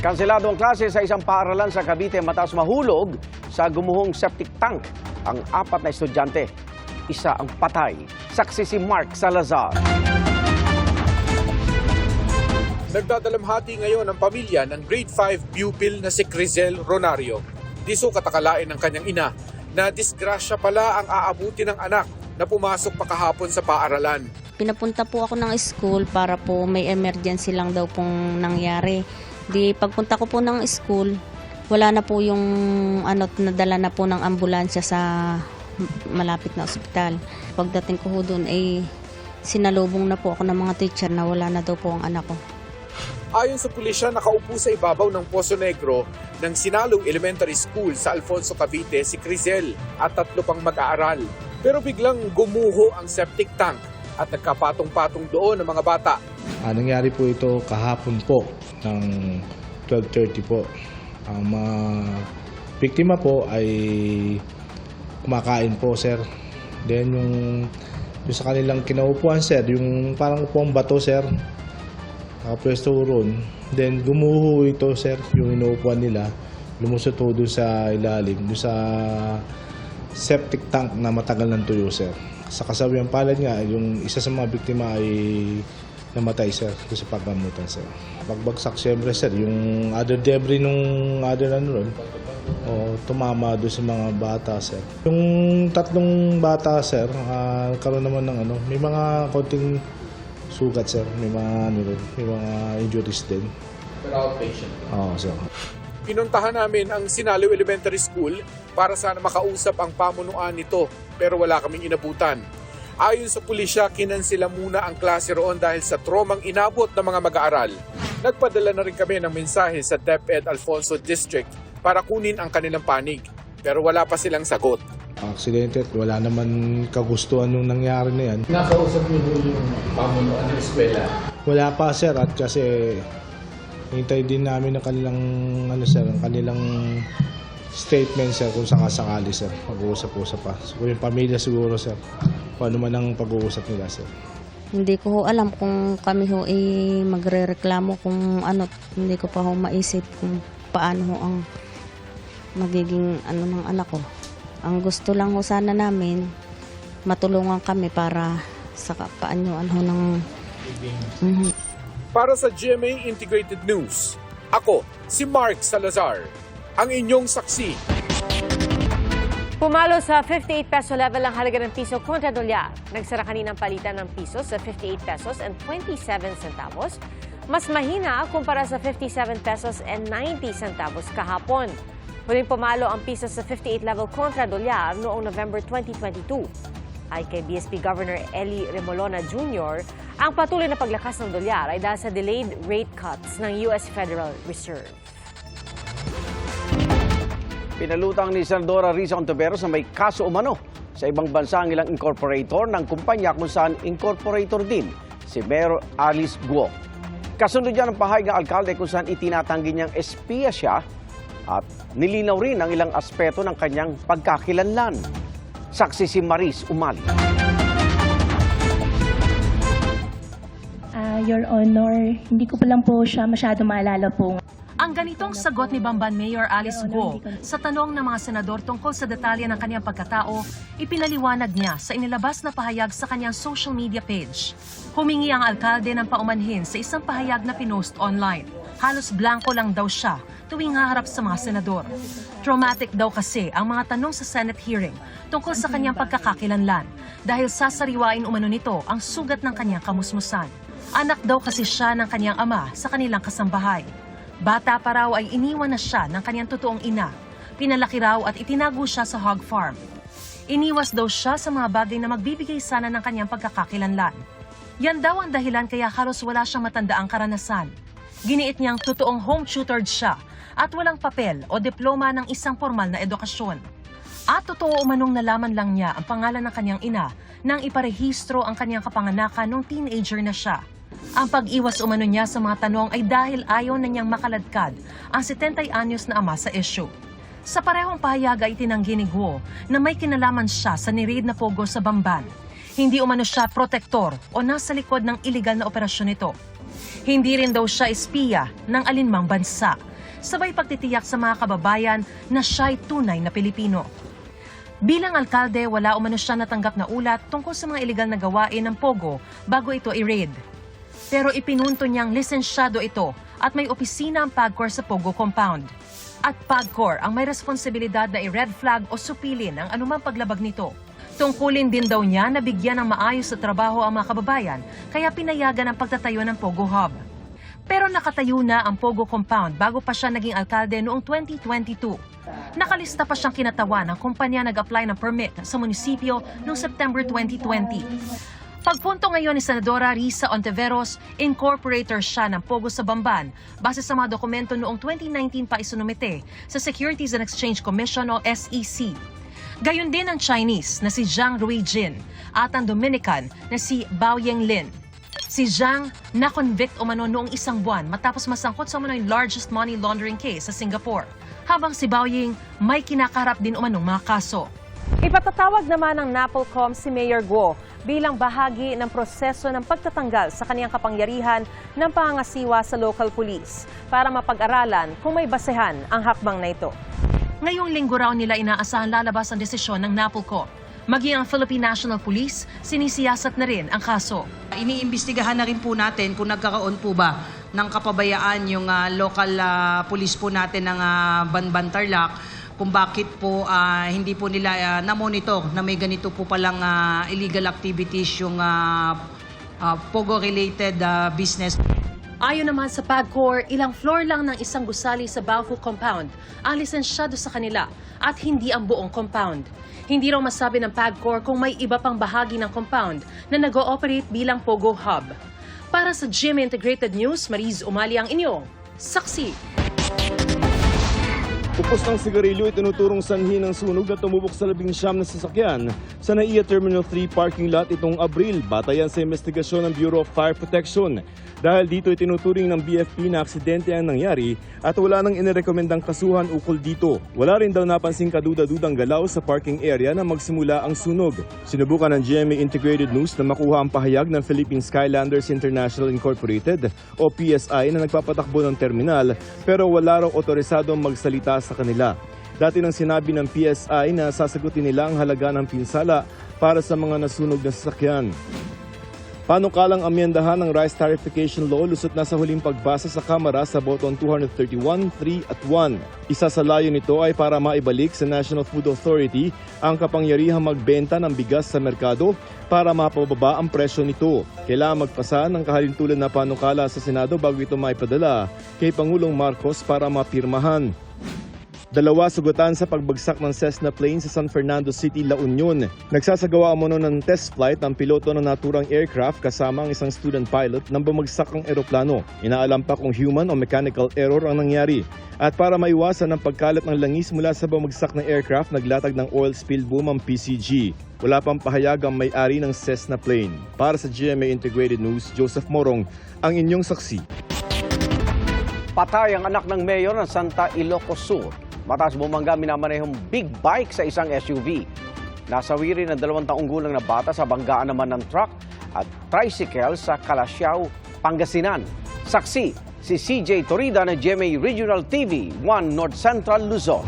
Kanselado ang klase sa isang paaralan sa Cavite matapos mahulog sa gumuhong septic tank ang 4 na estudyante. Isa ang patay. Saksi si Mark Salazar. Nagdadalamhati ngayon ang pamilya ng grade 5 pupil na si Crizel Ronario. Di so katakalain ng kanyang ina na disgrasya pala ang aabuti ng anak na pumasok pa kahapon sa paaralan. Pinapunta po ako ng school para po may emergency lang daw pong nangyari. Di pagpunta ko po ng school, wala na po yung nadala na po ng ambulansya sa malapit na ospital. Pagdating ko ho doon ay sinalubong na po ako ng mga teacher na wala na daw po ang anak ko. Ayon sa pulisya, nakaupo sa ibabaw ng Poso Negro ng Sinalong Elementary School sa Alfonso, Cavite si Crizel at 3 pang mag-aaral. Pero biglang gumuho ang septic tank at nagkapatong-patong doon ng mga bata. Nangyari po ito kahapon po ng 12:30 po. Ang mga biktima po ay kumakain po, sir. Then yung sa kanilang kinaupuan, sir, yung parang upong bato, sir, nakapwesto ron. Then gumuho ito, sir, yung inuupuan nila. Lumusot po doon sa ilalim, doon sa septic tank na matagal ng tuyo, sir. Sa kasawiang palad nga, yung isa sa mga biktima ay namatay, sir, sa paggamutan, sir. Pagbagsak, siyempre, sir, yung other debris nung other tumama doon sa mga bata, sir. Yung 3 bata, sir, karoon naman ng may mga konting sugat, sir. May mga injuries din. Pero outpatient? Oo, sir. Pinuntahan namin ang Sinaloa Elementary School para sana makausap ang pamunuan nito pero wala kaming inabutan. Ayon sa pulisya, kinansela muna ang klase roon dahil sa tromang inabot ng mga mag-aaral. Nagpadala na rin kami ng mensahe sa DepEd Alfonso District para kunin ang kanilang panig pero wala pa silang sagot. Aksidente, wala naman kagustuhan nung nangyari na yan. Nakausap niyo yung pamunuan ng eskwela? Wala pa, sir, at kasi hintay din namin ang kanilang statement, sir, kung sakasakali, sir. Pag-uusap-usap pa. So, yung pamilya siguro, sir, kung ano man ang pag-uusap nila, sir. Hindi ko ho alam kung kami ho magrereklamo kung hindi ko pa ho maisip kung paano ho ang magiging ng anak ko. Ang gusto lang ho sana namin, matulungan kami para sa paanyuan ho ng... Para sa GMA Integrated News, ako si Mark Salazar, ang inyong saksi. Pumalo sa 58 peso level ang halaga ng piso kontra dolyar. Nagsara kaninang palitan ng piso sa 58 pesos and 27 centavos. Mas mahina kumpara sa 57 pesos and 90 centavos kahapon. Huling pumalo ang piso sa 58 level kontra dolyar noong November 2022. Ay kay BSP Governor Eli Remolona Jr., ang patuloy na paglakas ng dolyar ay dahil sa delayed rate cuts ng US Federal Reserve. Pinalutang ni Senadora Risa Ontiveros na may kaso umano sa ibang bansa ang ilang incorporator ng kumpanya kung saan incorporator din si Mayor Alice Guo. Kasunod niya ng pahayag ng alkalde kung saan itinatanggi niyang espiya siya at nilinaw rin ang ilang aspeto ng kanyang pagkakilanlan. Saksi si Maris Umali. Your Honor, hindi ko pa lang po siya masyado maalala po. Ang ganitong sagot ni Bamban Mayor Alice Guo sa tanong ng mga senador tungkol sa detalye ng kanyang pagkatao, ipinaliwanag niya sa inilabas na pahayag sa kanyang social media page. Humingi ang alkalde ng paumanhin sa isang pahayag na pinost online. Halos blanco lang daw siya tuwing haharap sa mga senador. Traumatic daw kasi ang mga tanong sa Senate hearing tungkol sa kanyang pagkakakilanlan dahil sasariwain umano nito ang sugat ng kanyang kamusmusan. Anak daw kasi siya ng kanyang ama sa kanilang kasambahay. Bata pa raw ay iniwan na siya ng kanyang totoong ina. Pinalaki raw at itinago siya sa hog farm. Iniwas daw siya sa mga bagay na magbibigay sana ng kanyang pagkakakilanlan. Yan daw ang dahilan kaya halos wala siyang matandaang karanasan. Giniit niyang totoong home tutored siya at walang papel o diploma ng isang formal na edukasyon. At totoo umanong nalaman lang niya ang pangalan ng kanyang ina nang iparehistro ang kanyang kapanganakan nung teenager na siya. Ang pag-iwas umano niya sa mga tanong ay dahil ayaw na niyang makaladkad ang 70 anyos na ama sa issue. Sa parehong pahayag ay tinanggi ni Guo na may kinalaman siya sa niraid na pogo sa Bamban. Hindi umano siya protektor o nasa likod ng iligal na operasyon nito. Hindi rin daw siya espiya ng alinmang bansa. Sabay pagtitiyak sa mga kababayan na siya'y tunay na Pilipino. Bilang alkalde, wala umano siya natanggap na ulat tungkol sa mga iligal na gawain ng Pogo bago ito i-raid. Pero ipinunto niyang lisensyado ito at may opisina ang PAGCOR sa Pogo compound. At PAGCOR ang may responsibilidad na i-red flag o supilin ang anumang paglabag nito. Tungkulin din daw niya na bigyan ng maayos sa trabaho ang mga kababayan, kaya pinayagan ang pagtatayo ng Pogo Hub. Pero nakatayo na ang Pogo compound bago pa siya naging alkalde noong 2022. Nakalista pa siyang kinatawan ng kumpanya nag-apply ng permit sa munisipyo noong September 2020. Pagpunto ngayon ni Senadora Risa Ontiveros, incorporator siya ng Pogo sa Bamban base sa mga dokumento noong 2019 pa isinumite sa Securities and Exchange Commission o SEC. Gayon din ang Chinese na si Zhang Ruijin at ang Dominican na si Bao Yenglin. Si Zhang na-convict umano noong isang buwan matapos masangkot sa umano'y largest money laundering case sa Singapore, habang si Bao Ying may kinakaharap din umanong mga kaso. Ipatatawag naman ng NAPOLCOM si Mayor Guo bilang bahagi ng proseso ng pagtatanggal sa kaniyang kapangyarihan ng pangangasiwa sa local police para mapag-aralan kung may basehan ang hakbang na ito. Ngayong linggo raw nila inaasahan lalabas ang desisyon ng NAPOLCOM. Maging ang Philippine National Police, sinisiyasat na rin ang kaso. Iniimbestigahan na rin po natin kung nagkakaroon po ba ng kapabayaan yung local police po natin ng Banban Tarlac, kung bakit po hindi po nila na-monitor na may ganito po palang illegal activities yung Pogo-related business. Ayon naman sa PAGCOR, ilang floor lang ng isang gusali sa Baofu compound ang lisensyado sa kanila at hindi ang buong compound. Hindi raw masabi ng PAGCOR kung may iba pang bahagi ng compound na nag-ooperate bilang Pogo Hub. Para sa GMA Integrated News, Mariz Umali ang inyong saksi. Upos ng sigarilyo ay tinuturong sanhi ng sunog na tumubok sa 19 na sasakyan sa NAIA Terminal 3 parking lot itong Abril, batayan sa investigasyon ng Bureau of Fire Protection. Dahil dito ay tinuturing ng BFP na aksidente ang nangyari at wala nang inirekomendang kasuhan ukol dito. Wala rin daw napansing kaduda-dudang galaw sa parking area na magsimula ang sunog. Sinubukan ng GMA Integrated News na makuha ang pahayag ng Philippine Skylanders International Incorporated o PSI na nagpapatakbo ng terminal pero wala raw otorisadong magsalita sa kanila. Dati nang sinabi ng PSI na sasagutin nila ang halaga ng pinsala para sa mga nasunog na sasakyan. Panukalang amyendahan ng Rice Tarification Law lusot na sa huling pagbasa sa Kamara sa boton 231, 3 at 1. Isa sa layo nito ay para maibalik sa National Food Authority ang kapangyarihang magbenta ng bigas sa merkado para mapababa ang presyo nito. Kailangan magpasa ng kahalintulan na panukala sa Senado bago ito maipadala kay Pangulong Marcos para mapirmahan. Dalawa sugutan sa pagbagsak ng Cessna plane sa San Fernando City, La Union. Nagsasagawa muna ng test flight ang piloto ng naturang aircraft kasama ang isang student pilot nang bumagsak ang eroplano. Inaalam pa kung human o mechanical error ang nangyari. At para maiwasan ang pagkalat ng langis mula sa bumagsak na aircraft, naglatag ng oil spill boom ang PCG. Wala pang pahayag ang may-ari ng Cessna plane. Para sa GMA Integrated News, Joseph Morong, ang inyong saksi. Patay ang anak ng mayor ng Santa Ilocos Sur matapos bumangga minamanehong big bike sa isang SUV. Nasawi rin ang 2 taong gulang na bata sa banggaan naman ng truck at tricycle sa Calasiao, Pangasinan. Saksi si CJ Torida ng GMA Regional TV 1 North Central Luzon.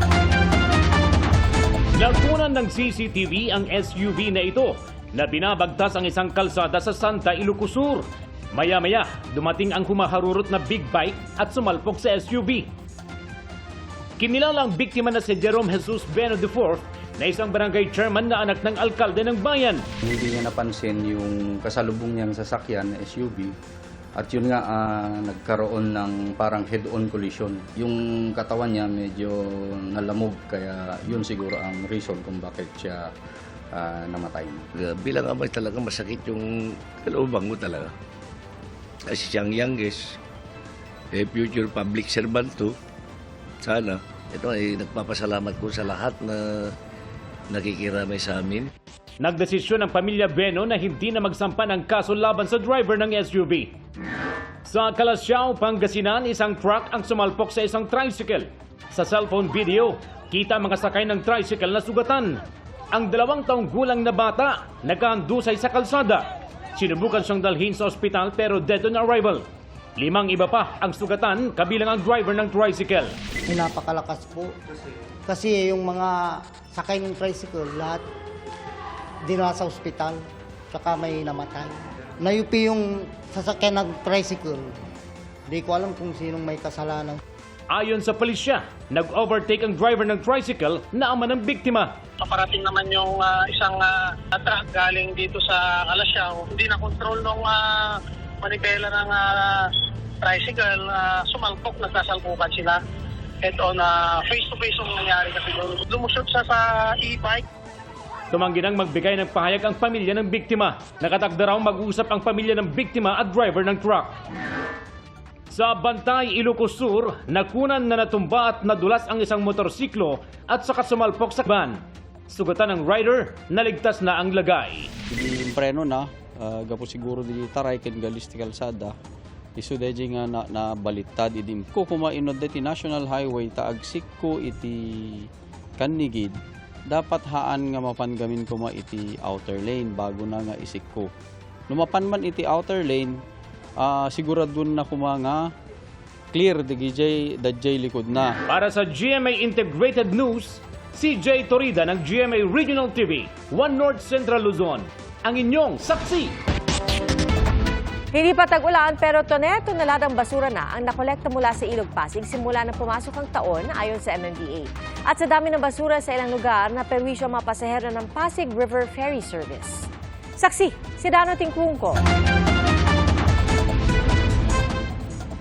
Nakunan ng CCTV ang SUV na ito na binabagtas ang isang kalsada sa Santa Ilocos Sur. Maya-maya, dumating ang humaharurot na big bike at sumalpok sa SUV. Kinilala ang biktima na si Jerome Jesus Beno IV na isang barangay chairman na anak ng alkalde ng bayan. Hindi niya napansin yung kasalubong niyang sasakyan na SUV at yun nga nagkaroon ng parang head-on collision. Yung katawan niya medyo nalamog kaya yun siguro ang reason kung bakit siya namatay. Bilang amay talaga masakit yung kalubang mo talaga. Kasi siyang youngest, future public servant to. Sana, ito ay nagpapasalamat ko sa lahat na nakikiramay sa amin. Nagdesisyon ang pamilya Beno na hindi na magsampa ng kaso laban sa driver ng SUV. Sa Calasiao, Pangasinan, isang truck ang sumalpok sa isang tricycle. Sa cellphone video, kita mga sakay ng tricycle na sugatan. Ang 2 taong gulang na bata nagkahandusay sa kalsada. Sinubukan siyang dalhin sa ospital pero dead on arrival. 5 iba pa ang sugatan kabilang ang driver ng tricycle. Napakalakas po. Kasi yung mga sakay ng tricycle, lahat dinala sa ospital. Tsaka may namatay. Nayupi yung sasakyan ng tricycle. Hindi ko alam kung sinong may kasalanan. Ayon sa pulisya, nag-overtake ang driver ng tricycle na ama ng biktima. Paparating naman yung isang truck galing dito sa Calasiao. Hindi na control ng manibela ng tricycle. Sumalpok, nagkasalpukan sila. Head on, face-to-face ang nangyari kasi lumusot siya sa e-bike. Tumanggi nang magbigay ng pahayag ang pamilya ng biktima. Nakatakda raw mag-usap ang pamilya ng biktima at driver ng truck. Sa Bantay, Ilocos Sur, nakunan na natumba at nadulas ang isang motorsiklo at saka sumalpok sa van. Sugatan ng rider, naligtas na ang lagay. Yung preno na, gapo siguro di taray ken galis ti kalsada. Isu deji nga na balittad idim ko kumainod deti National Highway taagsik ko iti Kanigid. Dapat haan nga mapangamin ko ma iti outer lane bago na nga isik ko. Lumapan man iti outer lane, siguradun na kumanga clear dajay likod na. Para sa GMA Integrated News, CJ Torida ng GMA Regional TV, 1 North Central Luzon, ang inyong saksi. Hindi pa tag-ulan pero toneladang basura na ang nakolekta mula sa Ilog Pasig simula na pumasok ang taon ayon sa MMDA. At sa dami ng basura sa ilang lugar, naperwisyo ang mga pasahero ng Pasig River Ferry Service. Saksi, si Dano Tingkungko.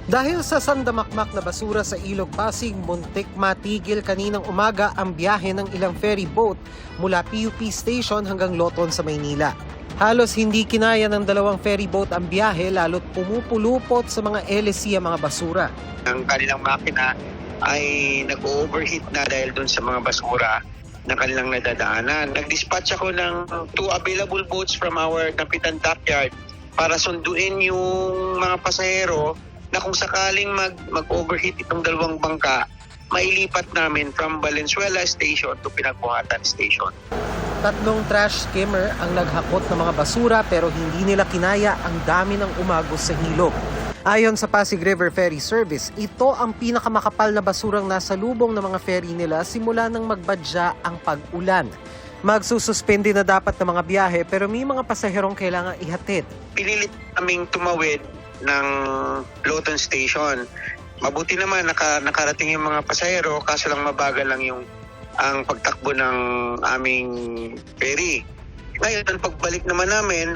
Dahil sa sandamakmak na basura sa Ilog Pasig, muntik matigil kaninang umaga ang biyahe ng ilang ferry boat mula PUP Station hanggang Loton sa Maynila. Halos hindi kinaya ng dalawang ferry boat ang biyahe lalo't pumupulupot sa mga LSC ang mga basura. Ang kanilang makina ay nag-overheat na dahil dun sa mga basura na kanilang nadadaanan. Nag-dispatch ako ng 2 available boats from our Kapitan Dockyard para sunduin yung mga pasahero na kung sakaling mag-overheat itong dalawang bangka, mailipat namin from Valenzuela Station to Pinagbuhatan Station. 3 trash skimmer ang naghakot ng mga basura pero hindi nila kinaya ang dami ng umagos sa hilog. Ayon sa Pasig River Ferry Service, ito ang pinakamakapal na basurang nasa lubong ng mga ferry nila simula nang magbadya ang pag-ulan. Magsususpende na dapat ng mga biyahe pero may mga pasaherong kailangang ihatid. Pinilit kaming tumawid ng Loton Station. Mabuti naman nakarating yung mga pasahero kaso lang mabagal lang ang pagtakbo ng aming ferry. Ngayon, pagbalik naman namin,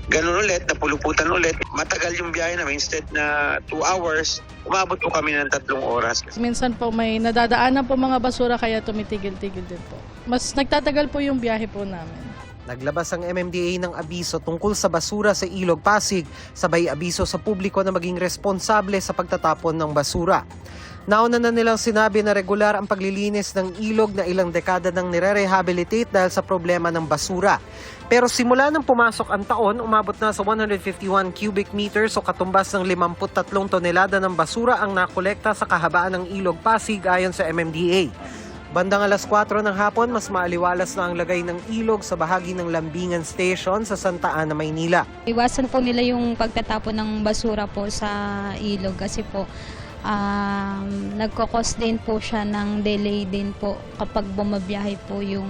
ganun ulit, napuluputan ulit. Matagal yung biyahe namin. Instead na 2 hours, umabot po kami ng 3 oras. Minsan po may nadadaanan po mga basura kaya tumitigil-tigil din po. Mas nagtatagal po yung biyahe po namin. Naglabas ang MMDA ng abiso tungkol sa basura sa Ilog Pasig, sabay abiso sa publiko na maging responsable sa pagtatapon ng basura. Nauna na nilang sinabi na regular ang paglilinis ng ilog na ilang dekada nang nire-rehabilitate dahil sa problema ng basura. Pero simula nang pumasok ang taon, umabot na sa 151 cubic meters o katumbas ng 53 tonelada ng basura ang nakolekta sa kahabaan ng Ilog Pasig ayon sa MMDA. Bandang alas 4 ng hapon, mas maaliwalas na ang lagay ng ilog sa bahagi ng Lambingan Station sa Santa Ana, Maynila. Iwasan po nila yung pagtatapon ng basura po sa ilog kasi po nagkakos din po siya ng delay din po kapag bumabiyahe po yung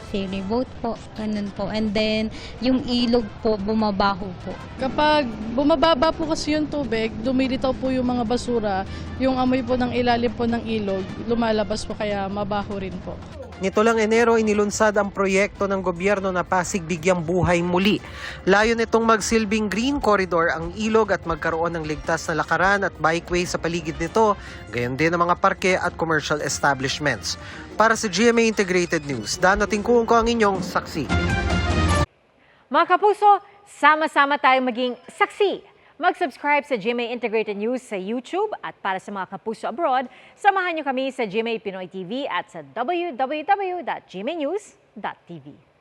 ferry boat po, ganun po. And then, yung ilog po, bumabaho po. Kapag bumababa po kasi yung tubig, dumilitaw po yung mga basura, yung amoy po ng ilalim po ng ilog, lumalabas po kaya mabaho rin po. Nito lang Enero, inilunsad ang proyekto ng gobyerno na Pasig Bigyang Buhay Muli. Layo nitong magsilbing green corridor ang ilog at magkaroon ng ligtas na lakaran at bikeway sa paligid nito, gayon din ang mga parke at commercial establishments. Para sa GMA Integrated News, Dano Tingkungko ang inyong saksi. Mga kapuso, sama-sama tayong maging saksi. Mag-subscribe sa GMA Integrated News sa YouTube at para sa mga kapuso abroad, samahan niyo kami sa GMA Pinoy TV at sa www.gmanews.tv.